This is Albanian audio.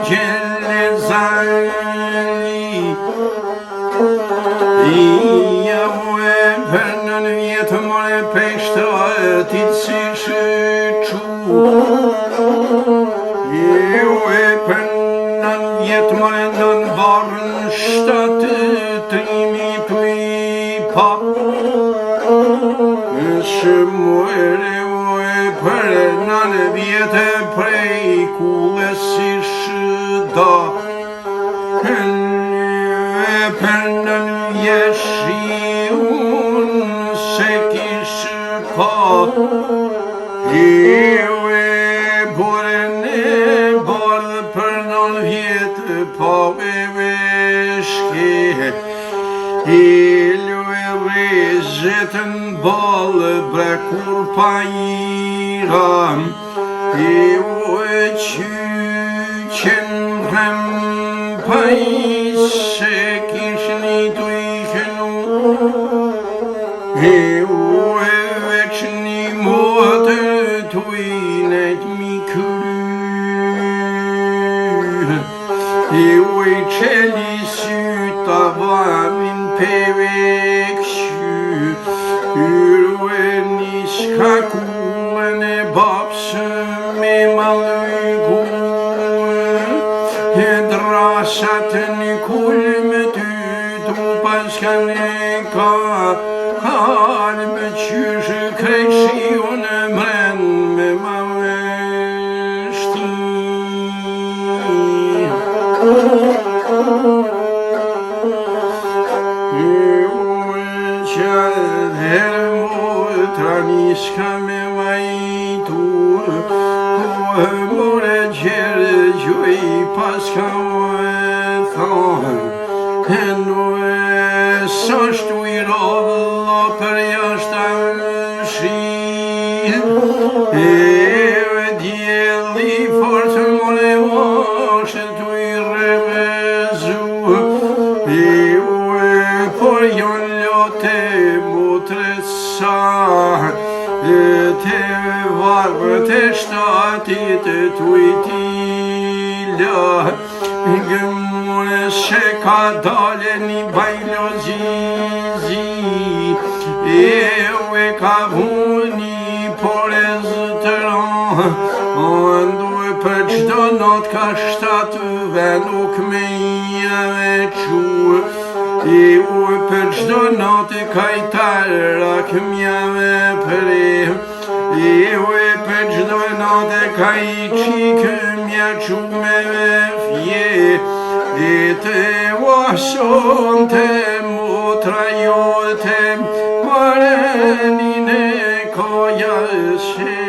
gjelle zali ja e për nën vjetë more peshtratit si shëqu e për nën vjetë more nën barën shtatë trimi të i pa shmore për nën vjetë prej kullës si shëda për nën vjeshi unë se kishë pa e borën e bardhë për nën vjetë pa veshke Ilue rezhetën balë brekur pa iram Ilue qyqen rem pa ishe kishni tu ikhnu Ilue veçni motër tu inet mi kry Ilue qeli syta vamin pevekşü Ürveniş kakulene babşım emalıygu Hedraşatın kulmetü Tupaskanı ka Halme çüşü kreşiyon emren memaveşti Tranishka me vaitur more gjere gjoj paska thon Enu sashtu I rovlla për jashta shi djeli fort more vashe tu I revezu por jon lote mutresa te varvë të shtatit tu I tila Gëmure se ka dale një bajlozizi e ka vuni por e zëtëran Andu për qdo not ka shtatëve nuk me jave qu për qdo natë kajtara këmjave përim për qdo natë kaj qikëmja qumeve fje të wason të motra jote marenin e koja she